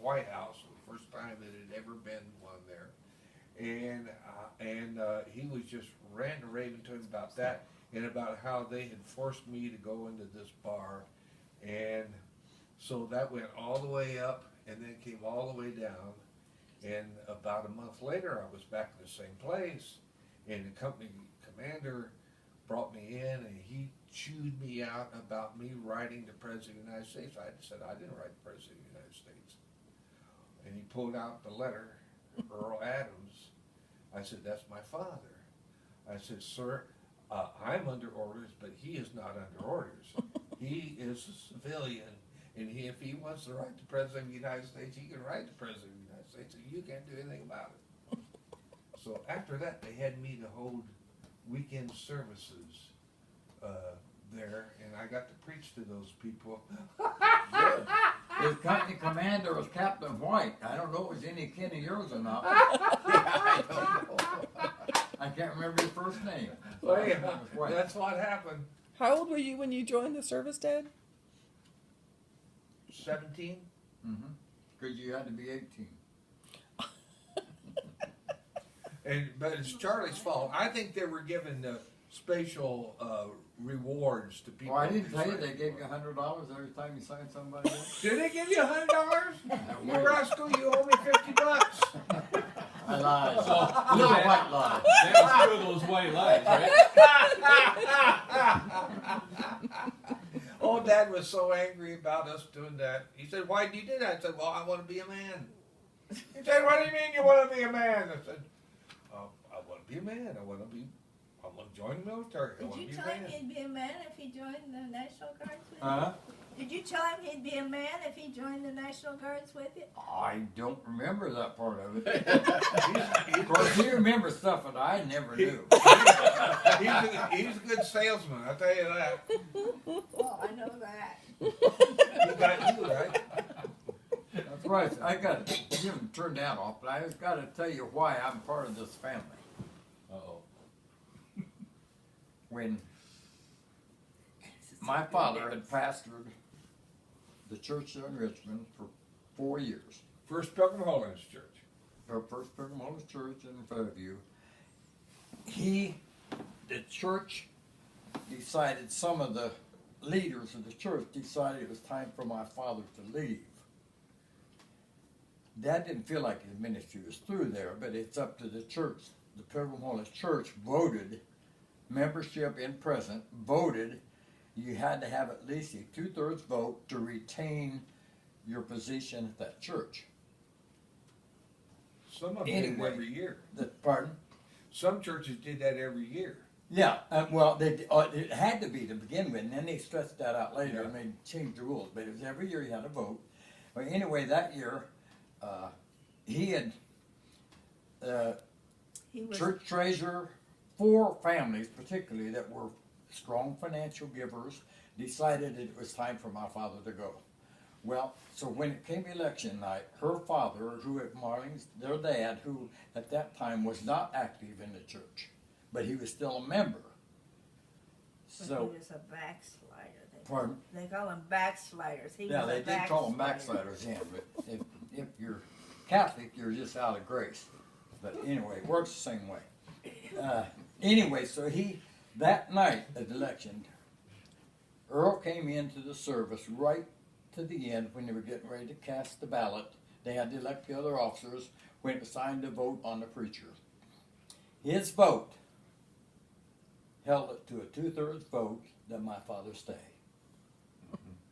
White House, the first time it had ever been one there. And he was just ranting and raving to him about that and about how they had forced me to go into this bar. And so that went all the way up and then came all the way down. And about a month later, I was back in the same place, and the company commander brought me in, and he chewed me out about me writing the President of the United States. I said, I didn't write the President of the United States. And he pulled out the letter, Earl Adams. I said, that's my father. I said, sir, I'm under orders, but he is not under orders. He is a civilian, and if he wants to write the President of the United States, he can write the President of the United States, and you can't do anything about it. So after that, they had me to hold weekend services there, and I got to preach to those people. Good. His company commander was Captain White. I don't know if it was any kin of yours or not. I don't know. I can't remember his first name. Well, yeah, that's what happened. How old were you when you joined the service, Dad? 17. Because you had to be 18. But it's Charlie's fault. I think they were given spatial rewards to people. Well, I didn't tell you they gave you $100 every time you signed somebody up. Did they give you $100? You rascal, you owe me $50. I lied. Little white lie. That was two of those white lies, right? Oh, Dad was so angry about us doing that. He said, why did you do that? I said, well, I want to be a man. He said, what do you mean you want to be a man? I said, I want to be a man. I want to join the military. Did you tell him he'd be a man if he joined the National Guards with you? Huh? Did you tell him he'd be a man if he joined the National Guards with you? I don't remember that part of it. Of course, he remembers stuff that I never knew. He's a good salesman, I'll tell you that. Oh, I know that. He got you, right? That's right. I got to give him turned that off, but I just got to tell you why I'm part of this family. Uh-oh. When my father had pastored the church in Richmond for 4 years. First Pilgrim Holiness Church. First Pilgrim Holiness Church in Fairview. The church decided, some of the leaders of the church decided it was time for my father to leave. Dad didn't feel like his ministry was through there, but it's up to the church. The Pilgrim Holiness Church voted, membership in present, voted you had to have at least a 2/3 vote to retain your position at that church. Some of them did it every year. Pardon? Some churches did that every year. Yeah, well, it had to be to begin with, and then they stretched that out later, and they changed the rules. But it was every year you had a vote. Well, anyway, that year, he had church treasurer, 4 families particularly that were strong financial givers, decided it was time for my father to go. Well, so when it came election night, her father, who at Marling's, their dad, who at that time was not active in the church, but he was still a member. So he was a backslider. Pardon? They call them backsliders. They did call them backsliders, yeah, but if you're Catholic, you're just out of grace. But anyway, it works the same way. Anyway, so that night at the election, Earl came into the service right to the end when they were getting ready to cast the ballot. They had to elect the other officers when it was time to vote on the preacher. His vote held it to a 2/3 vote that my father stay.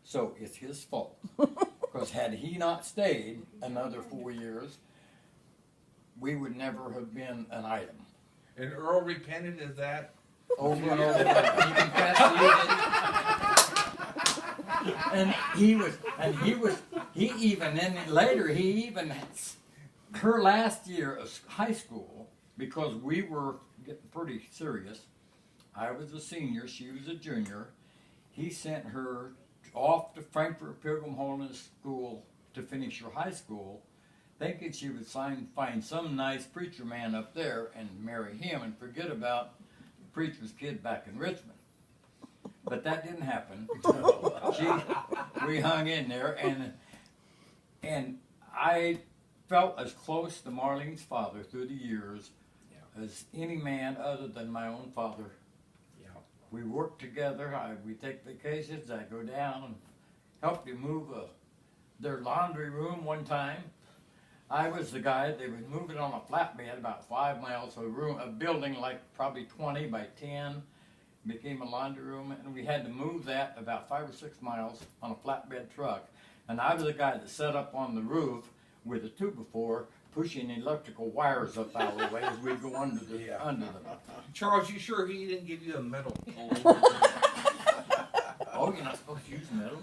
So it's his fault. Because had he not stayed another 4 years, we would never have been an item. And Earl repented of that. Over and over again. He confessed he did. Her last year of high school, because we were getting pretty serious, I was a senior, she was a junior, he sent her off to Frankfort Pilgrim Holiness School to finish her high school, thinking she would find some nice preacher man up there and marry him and forget about the preacher's kid back in Richmond. But that didn't happen. We hung in there, and I felt as close to Marlene's father through the years as any man other than my own father. Yeah. We worked together. We take vacations. I go down and help you move their laundry room one time. I was the guy. They would move it on a flatbed about 5 miles. A building like probably 20 by 10 became a laundry room, and we had to move that about 5 or 6 miles on a flatbed truck. And I was the guy that sat up on the roof with a 2x4 pushing electrical wires up out of the way as we go under them. Charles, you sure he didn't give you a metal pole? Oh, you're not supposed to use metal?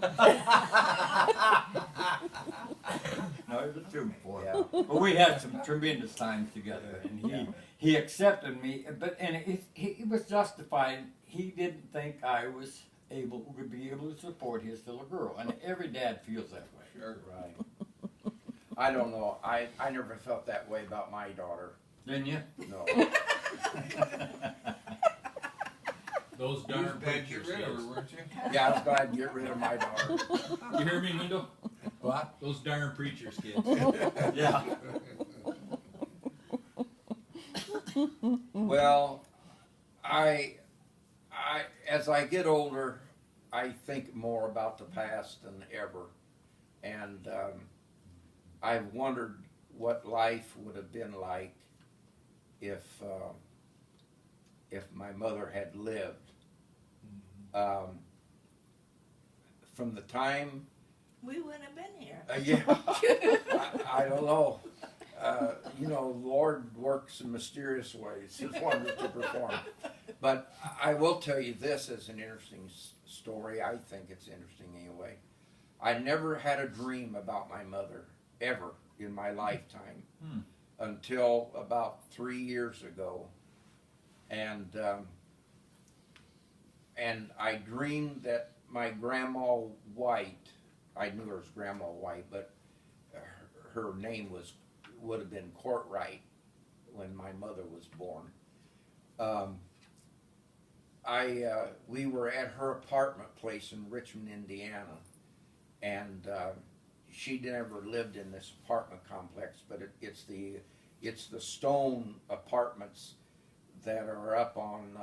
No, it was a 2x4. Yeah. But we had some tremendous times together, and he accepted me. He was justified. He didn't think I would be able to support his little girl, and every dad feels that way. Sure. Right. I don't know. I never felt that way about my daughter. Didn't you? No. Those You was darn glad to preachers, get rid of her, kids. weren't you? Yeah, I was glad to get rid of my daughter. You hear me, Lindo? What? Those darn preachers, kids. Yeah. Well, as I get older, I think more about the past than ever, and I've wondered what life would have been like if my mother had lived. From the time, We wouldn't have been here. I don't know. The Lord works in mysterious ways. His wonders to perform. But I will tell you this as an interesting story. I think it's interesting anyway. I never had a dream about my mother ever in my lifetime until about 3 years ago, and I dreamed that my Grandma White. I knew her as Grandma White, but her name would have been Courtwright when my mother was born. We were at her apartment place in Richmond, Indiana, and she never lived in this apartment complex, but it's the stone apartments that are up on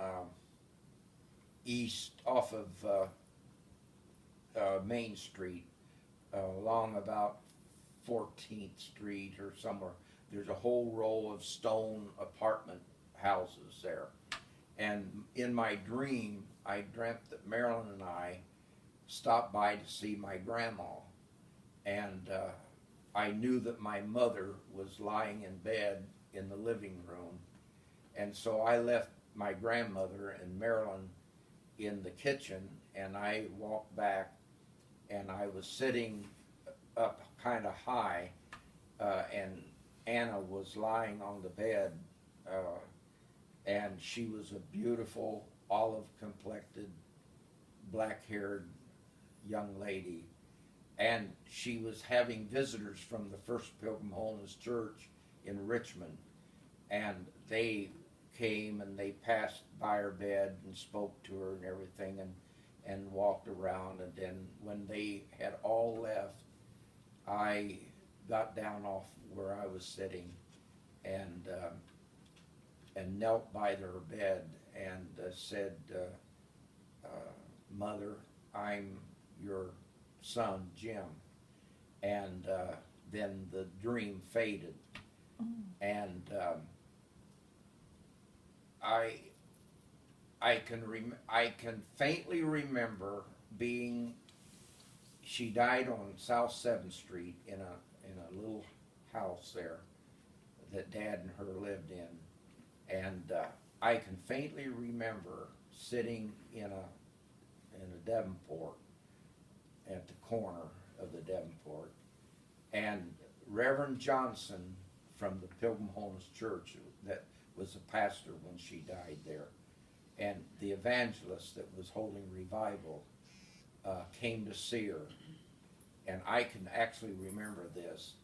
east off of Main Street, along about 14th Street or somewhere. There's a whole row of stone apartment houses there. And in my dream, I dreamt that Marilyn and I stopped by to see my grandma. And I knew that my mother was lying in bed in the living room. And so I left my grandmother and Marilyn in the kitchen, and I walked back, and I was sitting up kind of high, and Anna was lying on the bed, and she was a beautiful, olive-complected, black-haired young lady, and she was having visitors from the First Pilgrim Holiness Church in Richmond, and they came and they passed by her bed and spoke to her and everything, and walked around, and then when they had all left, I got down off where I was sitting and knelt by their bed and said, Mother, I'm your son, Jim. And then the dream faded. And I can faintly remember she died on South 7th Street in a little house there that Dad and her lived in, and I can faintly remember sitting in a Davenport at the corner of the Davenport, and Reverend Johnson from the Pilgrim Holiness Church that was a pastor when she died there, and the evangelist that was holding revival came to see her, and I can actually remember this,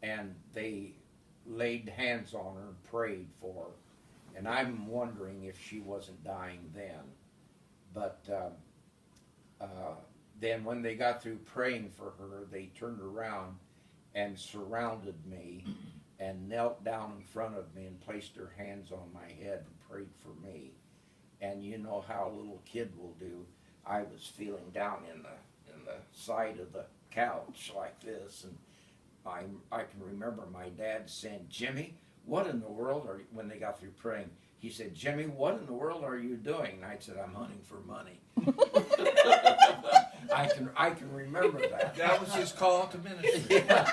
and they laid hands on her and prayed for her, and I'm wondering if she wasn't dying then, but then when they got through praying for her, they turned around and surrounded me and knelt down in front of me and placed her hands on my head and prayed for me. And you know how a little kid will do. I was feeling down in the side of the couch like this, and I can remember my dad saying, "Jimmy, what in the world are you," when they got through praying, he said, "Jimmy, what in the world are you doing?" And I said, "I'm hunting for money." I can remember that. That was his call to ministry. Yeah,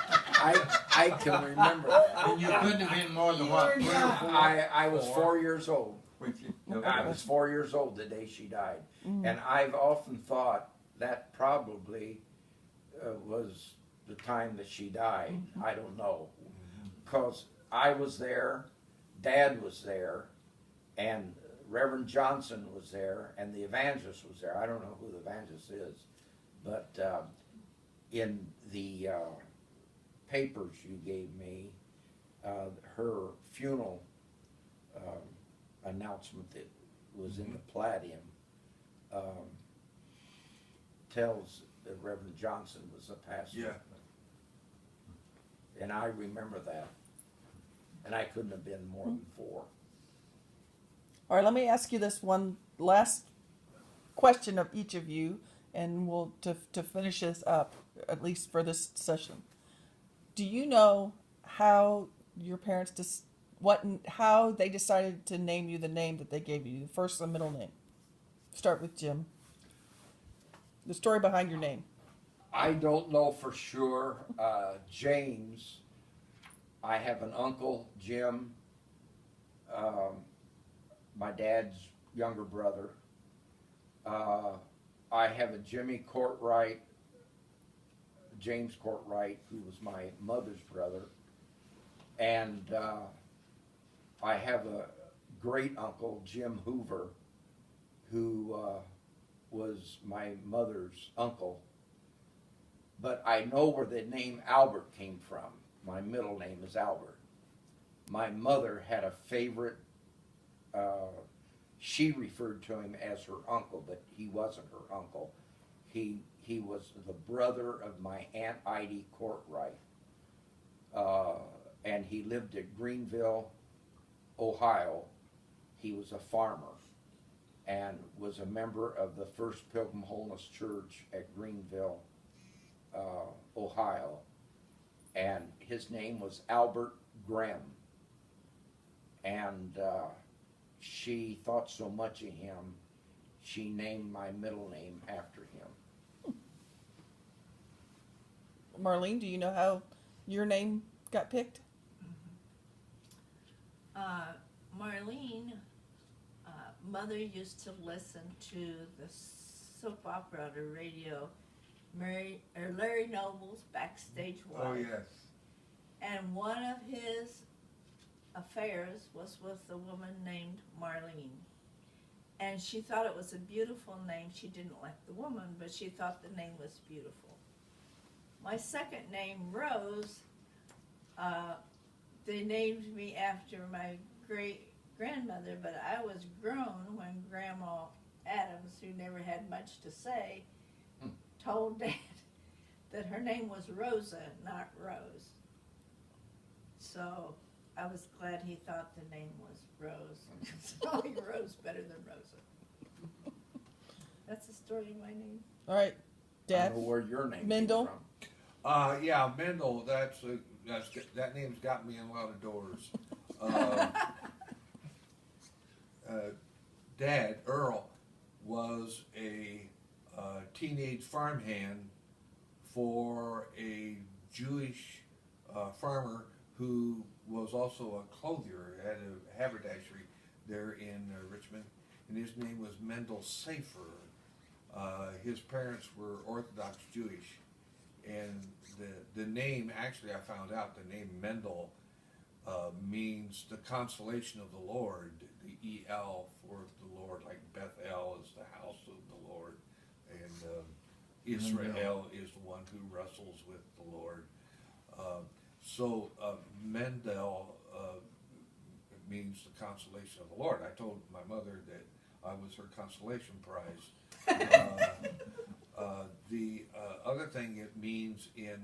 I can remember that. And you couldn't have been more than what, 3 or 4? I was 4 years old. With you. I was 4 years old the day she died. And I've often thought that probably was the time that she died. I don't know. Because I was there, Dad was there, and Reverend Johnson was there, and the evangelist was there. I don't know who the evangelist is. But in the papers you gave me, her funeral announcement that was in the Palladium tells that Reverend Johnson was a pastor. Yeah. And I remember that. And I couldn't have been more than 4. All right, let me ask you this one last question of each of you, and we'll to finish this up, at least for this session. Do you know how your parents how they decided to name you the name that they gave you, the first and middle name? Start with Jim. The story behind your name. I don't know for sure. James, I have an uncle, Jim, my dad's younger brother. I have a Jimmy Courtwright, James Courtwright, who was my mother's brother. And I have a great uncle, Jim Hoover, who was my mother's uncle. But I know where the name Albert came from. My middle name is Albert. My mother had a favorite, she referred to him as her uncle, but he wasn't her uncle. He was the brother of my Aunt Idie Courtwright. And he lived at Greenville, Ohio. He was a farmer and was a member of the First Pilgrim Holiness Church at Greenville, Ohio. And his name was Albert Grimm. And she thought so much of him, she named my middle name after him. Marlene, do you know how your name got picked? Marlene, mother used to listen to the soap opera on the radio, Larry Noble's Backstage Wife. Oh, yes. And one of his affairs was with a woman named Marlene. And she thought it was a beautiful name. She didn't like the woman, but she thought the name was beautiful. My second name, Rose, they named me after my great-grandmother, but I was grown when Grandma Adams, who never had much to say, told Dad that her name was Rosa, not Rose. So I was glad he thought the name was Rose. I like Rose better than Rosa. That's the story of my name. All right, I Dad. don't know where your name Mendel? came from. Yeah, Mendel. That name's got me in a lot of doors. Dad, Earl, was a teenage farmhand for a Jewish farmer who was also a clothier, had a haberdashery there in Richmond, and his name was Mendel Safer. His parents were Orthodox Jewish, and the name, actually I found out, the name Mendel means the consolation of the Lord, the E-L for the Lord, like Bethel is the house of the Lord, and Israel is the one who wrestles with the Lord. So Mendel means the consolation of the Lord. I told my mother that I was her consolation prize. The other thing it means in